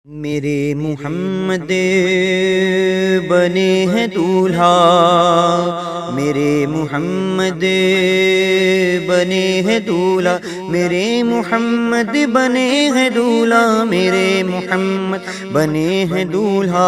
میرے محمد بنے ہیں دولہا، میرے محمد بنے ہیں دولہا، میرے محمد بنے ہیں دولہا، میرے محمد بنے ہیں دولہا،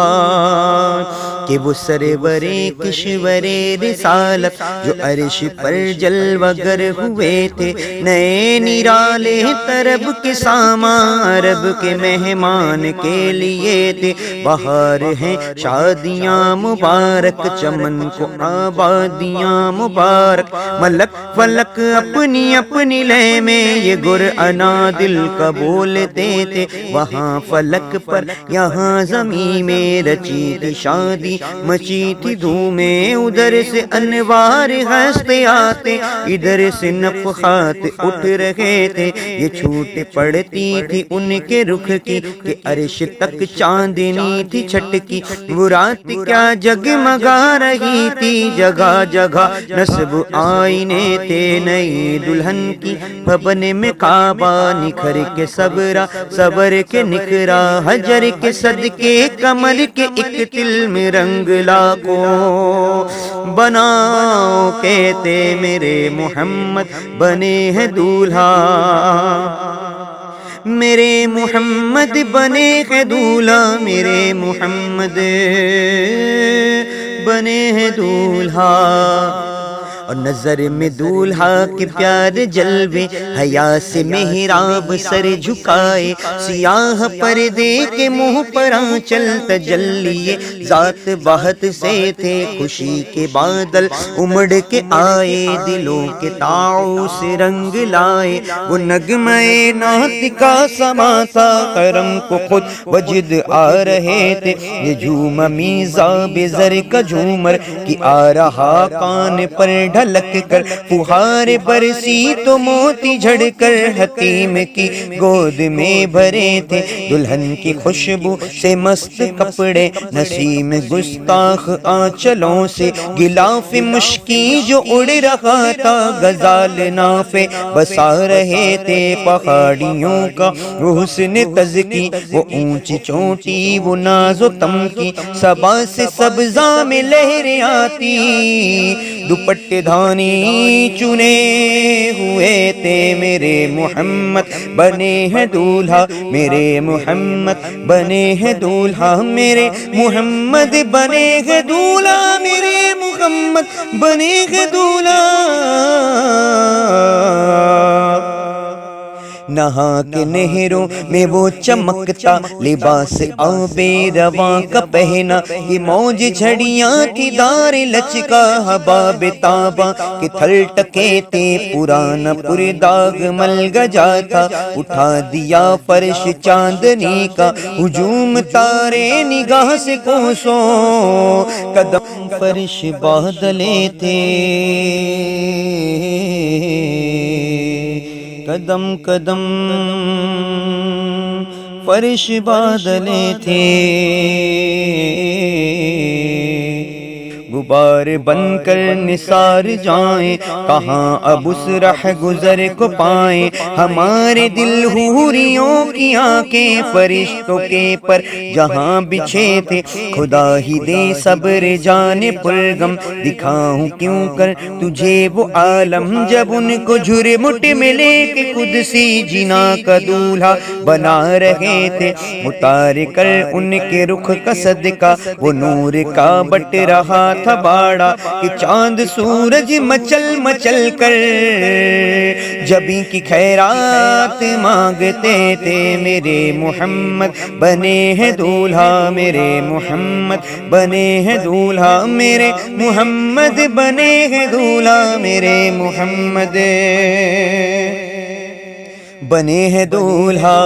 کہ وہ سرور کشور رسالت جو عرش پر جلوہ گر ہوئے تھے، نئے نرالے طرب کے سامان عرب کے مہمان کے لیے تھے۔ بہار ہیں شادیاں مبارک، چمن کو آبادیاں مبارک، ملک فلک اپنی اپنی لے میں یہ گر انا دل کا بولتے تھے۔ وہاں فلک پر یہاں زمین میں رچی تھی شادی، مچی تھی دھومیں، ادھر سے انوار ہنستے آتے، ادھر سے نفحات اٹھ رہے تھے۔ یہ چھوٹ پڑتی تھی ان کے رخ کی کہ عرش تک چاندنی تھی چھٹکی، وہ رات کیا جگمگا رہی تھی، جگہ جگہ نصب آئینے تھے نئی دلہن کی، بھون میں کعبہ نکھر کے صبر کے نکھرا، حجر کے صدقے کمر کے ایک تل میں رنگ لاکھوں بناؤ، کہتے میرے محمد بنے ہیں دولہا، میرے محمد بنے ہیں دولہا، میرے محمد بنے ہیں دولہا۔ اور نظر میں دولہا کے پیار جلوے، حیا سے محراب سر جھکائے، سیاہ پردے کے منہ پر آنچل تجلی ذات بہت سے تھے، خوشی کے بادل امڑ کے آئے، دلوں کے طاؤس رنگ لائے، وہ نغمے نعت کا سما تھا، حرم کو خود وجد آ رہے تھے، یہ جھوم میزاب زر کا جھومر کی آ رہا کان پر ڈھلک کر، فہار برسی تو موتی جھڑ کر حتیم کی گود میں بھرے تھے، دلہن کی خوشبو سے مست کپڑے، نسیم گستاخ آنچلوں سے غلاف مشکی جو اڑ رہا تھا، غزال ناف بسا رہے تھے پہاڑیوں کا وہ حسن تزکی، وہ اونچی چوٹی وہ ناز و تمکی، صبا سے سبزہ میں لہریں آتی، دوپٹے دھانی چنے ہوئے تھے، میرے محمد بنے ہیں دولہا، میرے محمد بنے ہیں دولہا، میرے محمد بنے ہیں دولہا، میرے محمد بنے ہیں دولہا۔ نہا کے نہروں میں وہ چمکتا لباس آب رواں کا پہنا، یہ موج جھڑیاں تھی دار لچکا، حباب تاباں کے تھل ٹکے تھے، پرانا پرداغ ملگا جاتا، اٹھا دیا فرش چاندنی کا، ہجوم تارے نگاہ سے کوسوں قدم فرش بادلے تھے، قدم قدم فرش بادلے تھے، غبار بن کر نثار جائیں، کہاں اب اس رہ گزر کو پائیں، ہمارے دل حوریوں کی آنکھیں فرشتوں کے پر جہاں بچھے تھے، خدا ہی دے صبر جان پرغم، دکھاؤں کیوں کر تجھے وہ عالم، جب ان کو جھرمٹ میں لے کے قدسی جنا کا دولہا بنا رہے تھے، اتار کر ان کے رخ کا صدقہ وہ نور کا بٹ رہا تھا باڑا، کہ چاند سورج مچل مچل کر جبیں کی خیرات مانگتے تھے، میرے محمد بنے ہیں دولہا، میرے محمد بنے ہیں دولہا، میرے محمد بنے ہیں دولہا، میرے محمد بنے ہیں دولہا۔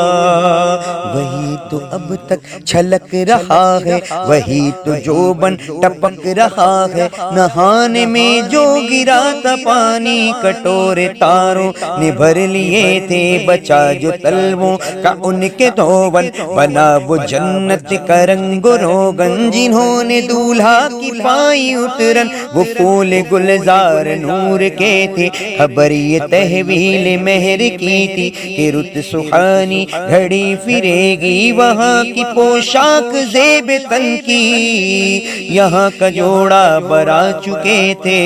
وہی تو اب تک چھلک رہا ہے، وہی تو جوبن ٹپک رہا ہے، نہانے میں جو گرا تھا پانی کٹورے تاروں نے بھر لیے تھے، بچا جو تلووں کا ان کے دھون، بنا وہ جنت کا رنگ و روغن، جنہوں نے دولہا کی پائی اترن وہ پھول گلزار نور کے تھے، خبر یہ تحویل مہر کی تھی، کہ رت سہانی گھڑی پھرے گی وہاں کی پوشاک زیب تن کی یہاں کا جوڑا برا چکے تھے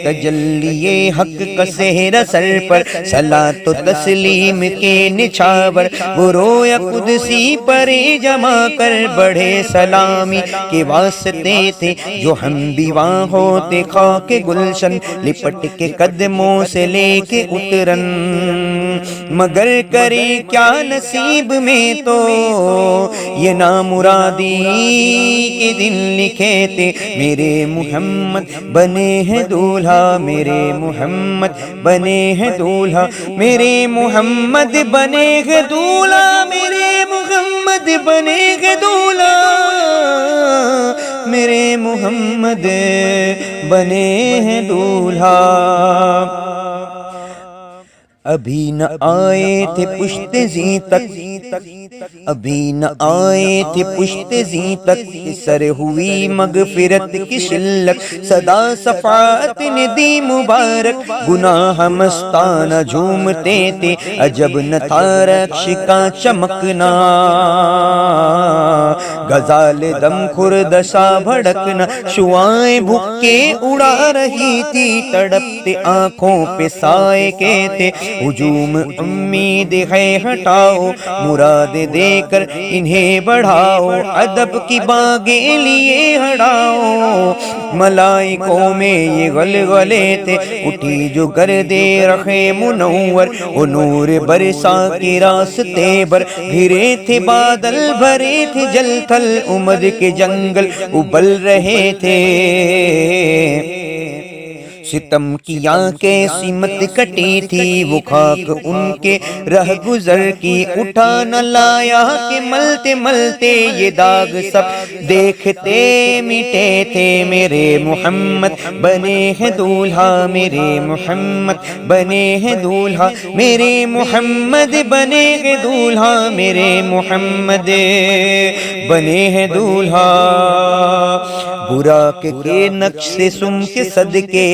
تجلی حق کا سہرا سر پر صلاۃ و تسلیم کے نچھاور وہ رویا قدسی پر جمع کر بڑھے سلامی کے واسطے تھے جو ہم بھی وہاں ہوتے خاک گلشن لپٹ کے قدموں سے لے کے اترن مگر کرے کیا نصیب میں تو یہ نامرادی کے دن لکھے تھے میرے محمد بنے ہیں دولہا میرے محمد بنے ہیں دولہا میرے محمد بنے ہیں دولہا میرے محمد بنے ہیں دولہا میرے محمد بنے ہیں دولہا ابھی نہ آئے تھے پشت زی تک ابھی نہ آئے تھے پشت زی تک سر ہوئی مغفرت کی شلت صدا صفات نے دی مبارک گناہ مستانہ جھومتے تھے عجب نہ تھا رکش کا چمکنا غزال دم خردشا بھڑکنا شعائیں بھکے اڑا رہی تھی تڑپتے آنکھوں پہ سائے کے تھے ہجوم امید ہے ہٹاؤ مراد دے کر انہیں بڑھاؤ ادب کی باغیں لیے ہڑاؤ ملائکوں میں یہ غلغلے تھے اٹھی جو گردے رخے منور وہ نور برسا کے راستے بر گھرے تھے بادل بھرے تھے جل تھل امد کے جنگل ابل رہے تھے ستم کیا کیسی مت کٹی تھی وہ خاک ان کے رہ گزر کی اٹھا نہ لایا کہ ملتے ملتے یہ داغ سب دیکھتے مٹے تھے میرے محمد بنے ہیں دولہا میرے محمد بنے ہیں دولہا میرے محمد بنے ہیں دولہا میرے محمد بنے ہیں دولہا براق کے نقش سے سم کے صدقے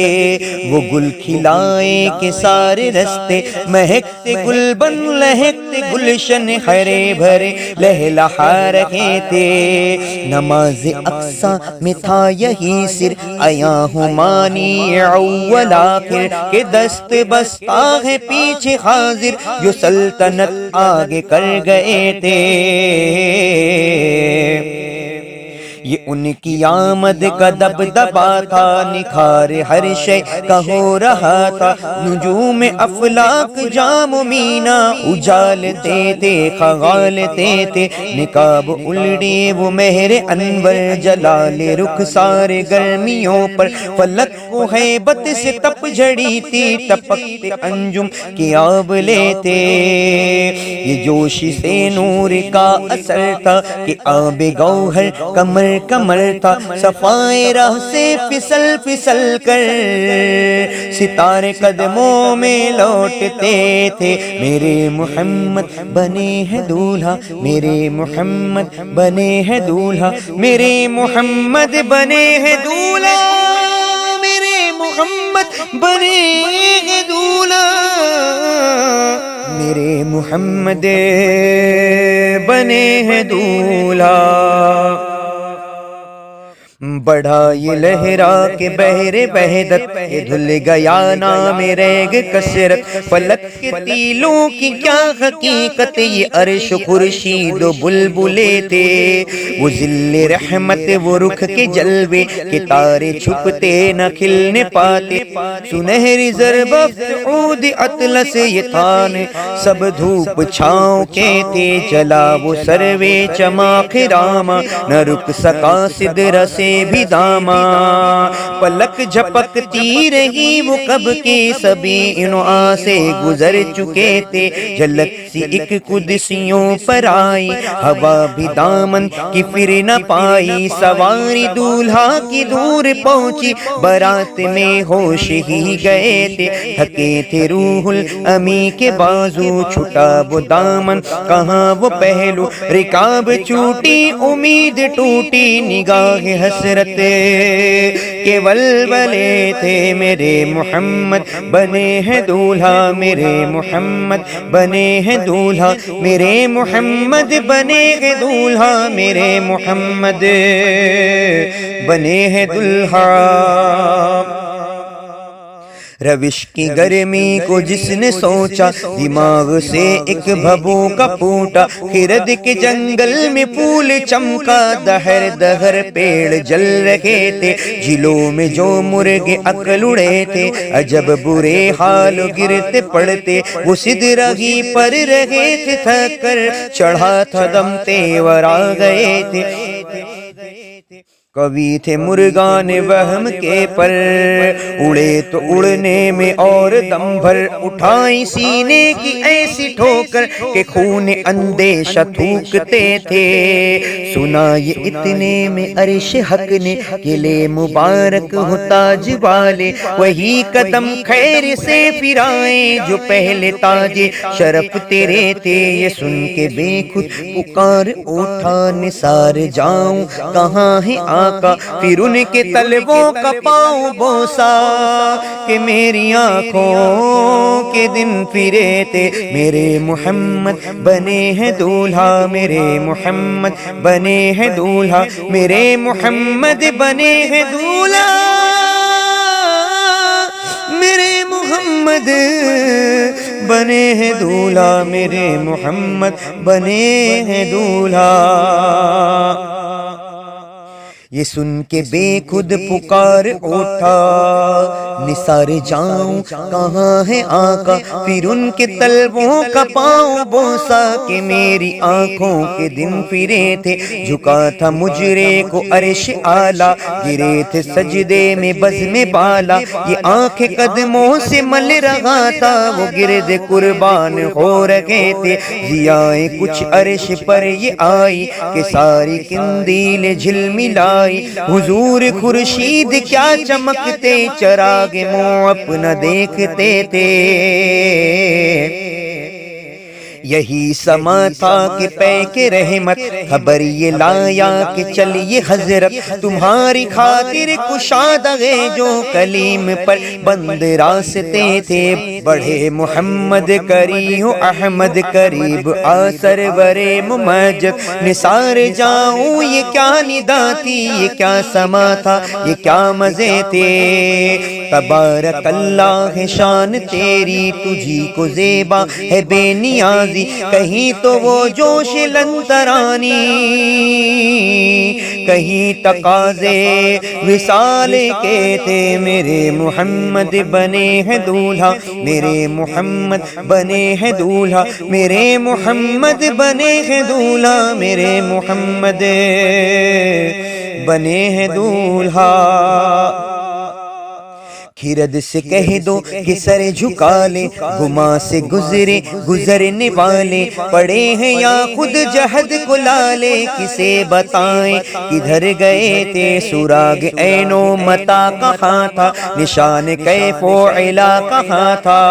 وہ گل کھلائے کے سارے رستے مہکتے گل بن لہکتے گلشن ہرے بھرے لہلہا رہے تھے نماز اقصی میں تھا یہی سر آیا ہوں مانی اول آخر کہ دست بستہ ہے پیچھے حاضر جو سلطنت آگے کر گئے تھے یہ ان کی آمد کا دبدبا تھا نکھار ہر شے کا ہو رہا تھا نجوم افلاک جام و مینا اجالتے تھے کھغالتے تھے نقاب الڑے وہ مہر انور جلال رخ سارے گرمیوں پر فلک کو ہیبت سے تپ جھڑی تھی ٹپکتے انجم کے آبلے تھے یہ جوش سے نور کا اثر تھا کہ آب گوہر کمر کمر تھا صفائے راہ سے پھسل پھسل کر ستارے قدموں میں لوٹتے تھے میرے محمد بنے ہیں دولہا میرے محمد بنے ہیں دولہا میرے محمد بنے ہیں دولہا میرے محمد بنے ہیں دولہا میرے محمد بنے ہیں دولہا بڑھا یہ لہرا کے بہرے بہدت دھل گیا نام ریگ کثرت فلک کے تیلوں کی کیا حقیقت یہ عرش خورشید و بلبلے تھے وہ ذل رحمت وہ رخ کے جلوے کے تارے چھپتے نہ کھلنے پاتے سنہری ضربت عود اطلس یہ تھان سب دھوپ چھاؤں کے تھے چلا وہ سروے چماخ راما نہ رک سکا سدرہ سے بھی داما پلک جھپکتی رہی وہ کب کے سبھی انواع سے گزر چکے تھے جھلک سی ایک قدسیوں پر آئی ہوا بھی دامن کی پھر نہ پائی سواری دولہا کی دور پہنچی برات میں ہوش ہی گئے تھے تھکے تھے روح الامی کے بازو چھٹا وہ دامن کہاں وہ پہلو رکاب چھوٹی امید ٹوٹی نگاہ حسرت کے ولولے تھے، میرے محمد بنے ہیں دولہا، میرے محمد بنے ہیں دولہا، میرے محمد بنے ہیں دولہا، میرے محمد بنے ہیں دولہا۔ روش کی گرمی کو جس نے سوچا، دماغ سے ایک بھبو کا پھوٹا، خرد کے جنگل میں پھول چمکا، دہر دہر پیڑ جل رہے تھے، جھیلوں میں جو مرغے عقل اڑے تھے، عجب برے حال گرتے پڑتے، وہ سدرہی پر رہے تھے، تھک کر چڑھا تھا دم، تیور آ گئے تھے۔ کبھی تھے مرغان وہم کے پر، اڑے تو اڑنے میں اور دم بھر، اٹھائی سینے کی ایسی ٹھوکر کہ خون اندیشہ تھوکتے تھے۔ سنا یہ اتنے میں عرش حق نے، کہ لے مبارک ہو تاج والے، وہی قدم خیر سے پھرائیں جو پہلے تاج شرف تیرے تھے۔ یہ سن کے بے خود پکار اٹھا نثار جاؤں کہاں ہے آقا، پھر ان کے طلبوں کا پاؤں بوسا، کہ میری آنکھوں کے دن پھرے تھے، میرے محمد بنے ہیں دولہا، میرے محمد بنے ہیں دولہا، میرے محمد بنے ہیں دولہا، میرے محمد بنے ہیں دولہا، میرے محمد بنے ہیں دولہا۔ یہ سن کے بے خود پکار اٹھا نثار جاؤں کہاں ہے آقا، پھر ان کے طلبوں کا پاؤں بوسا، کہ میری آنکھوں کے دن پھرے تھے، جھکا تھا مجرے کو عرش اعلیٰ، گرے تھے سجدے میں بزم بالا، یہ آنکھیں قدموں سے مل رہا تھا، وہ گرد قربان ہو رہے تھے، ضیائیں کچھ عرش پر یہ آئی، کہ ساری قندیل جھلملائی، حضور خورشید کیا چمکتے، چراغ منہ اپنا دیکھتے تھے۔ یہی سما تھا کہ پے کے رحمت، خبر یہ لایا کہ چلیے حضرت، تمہاری خاطر کشادہ ہے جو کلیم پر بند راستے تھے، بڑھے محمد کری ہو احمد قریب آ سرور ممجد، نثار جاؤں یہ کیا ندا تھی، یہ کیا سما تھا، یہ کیا مزے تھے، تبارک اللہ ہے شان تیری، تجھی کو زیبا ہے بے نیازی، کہیں تو وہ جوش لنترانی، کہیں تقاضے وصال کے تھے، میرے محمد بنے ہیں دولہا، میرے محمد بنے ہیں دولہا، میرے محمد بنے ہیں دولہا، میرے محمد بنے ہیں دولہا۔ خرد سے کہہ دو کہ سر جھکا لے، گما سے گزرے گزرنے والے، پڑے ہیں یا خود جہد کو لالے، کسے بتائیں کدھر گئے تھے، سراغ عین و متا کہاں تھا، نشان کیف و علا کہاں تھا،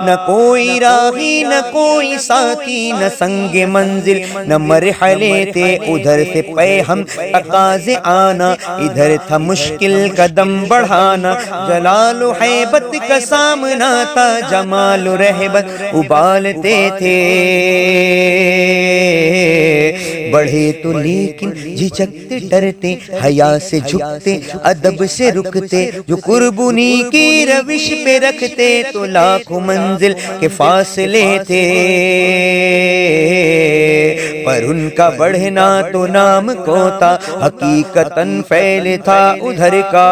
نہ کوئی راہی نہ کوئی ساتھی، نہ سنگ منزل نہ مرحلے تھے، ادھر سے پیہم تقاضے آنا، ادھر تھا مشکل قدم بڑھانا، جلال و حیبت کا سامنا تھا، جمال و رہبت ابالتے تھے، بڑھے تو لیکن جھجکتے ڈرتے، حیا سے جھکتے ادب سے رکتے، جو قربانی کی روش پہ رکھتے، تو لاکھوں منزل کے فاصلے تھے، پر ان کا بڑھنا تو نام کو تھا، حقیقتاً فعل تھا ادھر کا،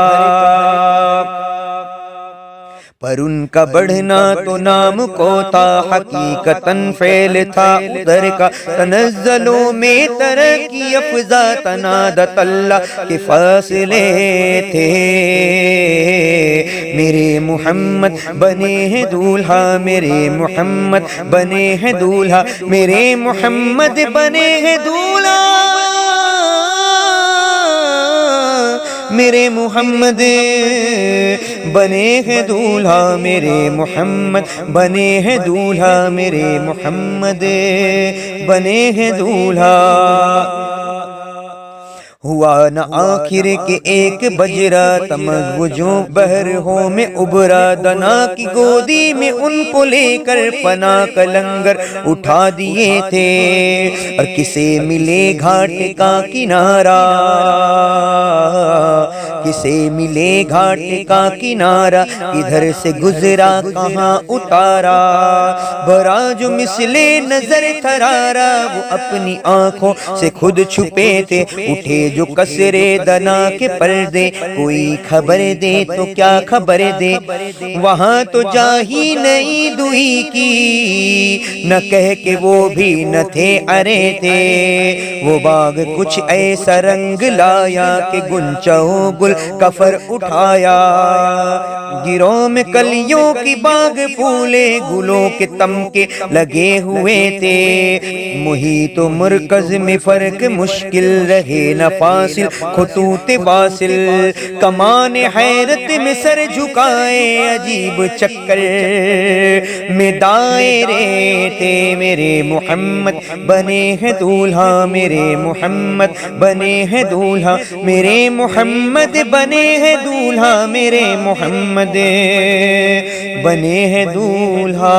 پر ان کا بڑھنا تو نام کو تھا، حقیقتاً فعل تھا ادھر کا، تنزلوں میں ترقی افزا، تنادت اللہ کے فاصلے تھے، میرے محمد بنے ہیں دولہا، میرے محمد بنے ہیں دولہا، میرے محمد بنے ہیں دولہا، میرے محمد بنے ہیں دولہا، میرے محمد بنے ہیں دولہا، میرے محمد بنے ہیں دولہا۔ ہوا نہ آخر کے ایک بجرا، تمغجوں بہر ہو میں ابھرا، دنا کی گودی میں ان کو لے کر پناہ کا لنگر اٹھا دیے تھے، اور کسے ملے گھاٹ کا کنارہ، کسے ملے گھاٹ کا کنارہ، ادھر سے گزرا کہاں اتارا، بھرا جو مثل نظر تھرارا، وہ اپنی آنکھوں سے خود چھپے تھے، اٹھے جو کسرے دنا کے پردے، کوئی خبر دے تو کیا خبر دے، وہاں تو جا ہی نہیں دوئی کی، نہ کہہ کہ وہ بھی نہ تھے ارے تھے، وہ باغ کچھ ایسا رنگ لایا کہ گنچوں گل کفر اٹھایا، گروں میں کلیوں کی باغ پھولے، گلوں کے تمکے لگے ہوئے تھے، محیط و مرکز میں فرق مشکل رہے نہ فاصل خطوط واصل، کمان حیرت میں سر جھکائے عجیب چکر میں دائرے تھے، میرے محمد بنے ہیں دولہا، میرے محمد بنے ہیں دولہا، میرے محمد بنے ہیں دولہا، میرے محمد بنے ہیں دولہا،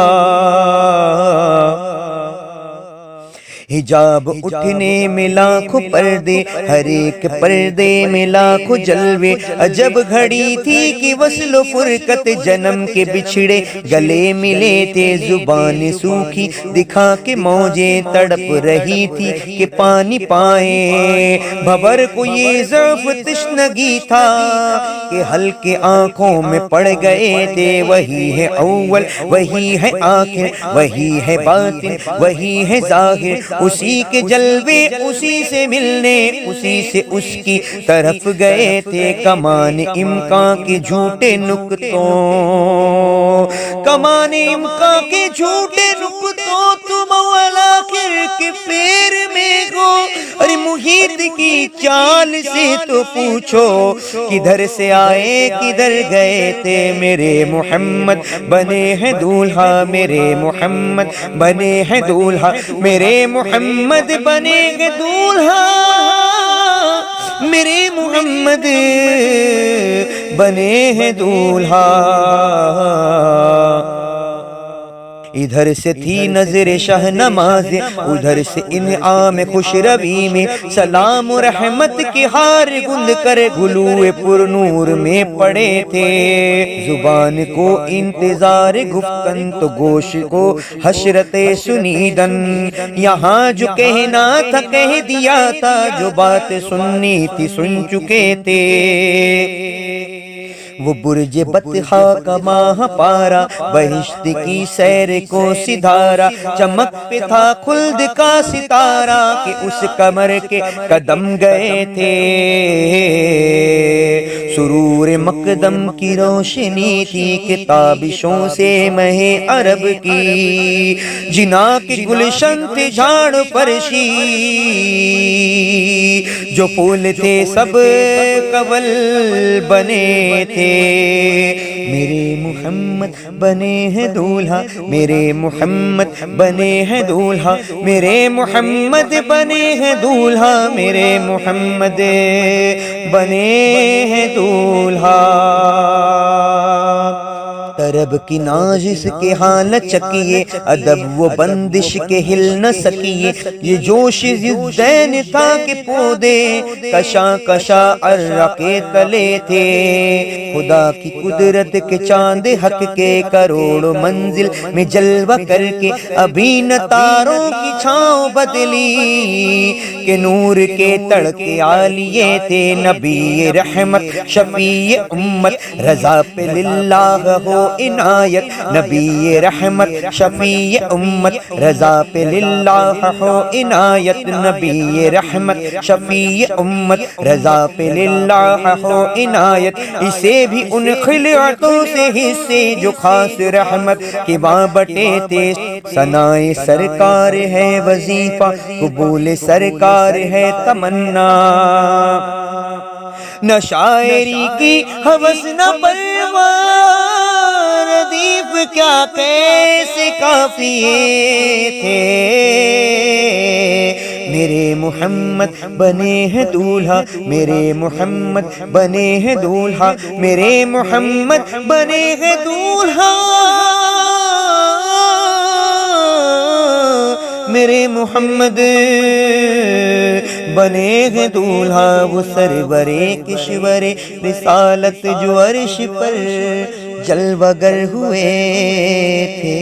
حجاب اٹھنے میں لاکھوں پردے، ہر ایک پردے میں لاکھوں جلوے، عجب گھڑی تھی کہ وصل و فرقت جنم کے بچھڑے گلے ملے تھے، زبان سوکھی دکھا کے موجیں تڑپ رہی تھی کہ پانی پائیں، بھور کو یہ ضعف تشنگی تھا کہ ہلکے آنکھوں میں پڑ گئے تھے، وہی ہے اول وہی ہے آخر، وہی ہے باطن وہی ہے ظاہر، اسی کے جلوے اسی سے ملنے، اسی سے اس کی طرف گئے تھے، کمان امکان کے جھوٹے نکتوں، کمان امکان کے جھوٹے نکتوں، تم اول آخر کے پیر میں ہو، ارے محیط کی چال سے تو پوچھو، کدھر سے آئے کدھر گئے تھے، میرے محمد بنے ہیں دولہا، میرے محمد بنے ہیں دولہا، میرے محمد بنے ہیں دولہا، میرے محمد بنے ہیں دولہا، ادھر سے تھی نظر شاہ نماز، ادھر سے انعام خوش روی میں، سلام و رحمت کے ہار گند کر گلوئے پر نور میں پڑے تھے، زبان کو انتظار گفتن تو گوش کو حسرت سنیدن، یہاں جو کہنا تھا کہہ دیا تھا، جو بات سننی تھی سن چکے تھے، وہ برج بطحا کا ماہ پارا، بہشت کی سیر کو سدھارا، چمک پہ تھا خلد کا ستارہ کہ اس کمر کے قدم گئے تھے، سرور مقدم کی روشنی تھی کہ تابشوں سے مہ عرب کی، جنا کے گلشن تھے جھاڑ فرشی، جو پھول تھے سب کنول بنے تھے، میرے محمد بنے ہیں دولہا، میرے محمد بنے ہیں دولہا، میرے محمد بنے ہیں دولہا، میرے محمد بنے ہیں دولہا، طرب کی نازش کے حال چکیے، ادب و بندش کے ہل نہ سکیے، یہ جوش زدین تھا کہ پودے کشا کشا عرقے تلے تھے، خدا کی قدرت کے چاند حق کے کروڑ منزل میں جلوہ کر کے، ابھی نہ تاروں کی چھاؤں بدلی کہ نور کے تڑکے عالیے تھے، نبی رحمت شفیع امت رضا پہ للہ ہو عنایت، نبی رحمت شفیع امت رضا پہ للہ ہو عنایت، نبی رحمت شفیع امت رضا پہ للہ ہو عنایت، اسے بھی ان خلعتوں سے حصے جو خاص رحمت کے وہاں بٹے تھے، ثنائے سرکار ہے وظیفہ، قبول سرکار ہے تمنا، نہ شاعری کی ہوس نہ پرواہ، ردیف کیا کیسے قافیے تھے، میرے محمد بنے ہیں دولہا، میرے محمد بنے ہیں دولہا، میرے محمد بنے ہیں دولہا، میرے محمد بنے ہیں دولہا۔ وہ سرورِ کشور رسالت جو عرش پر جلوہ گر ہوئے تھے،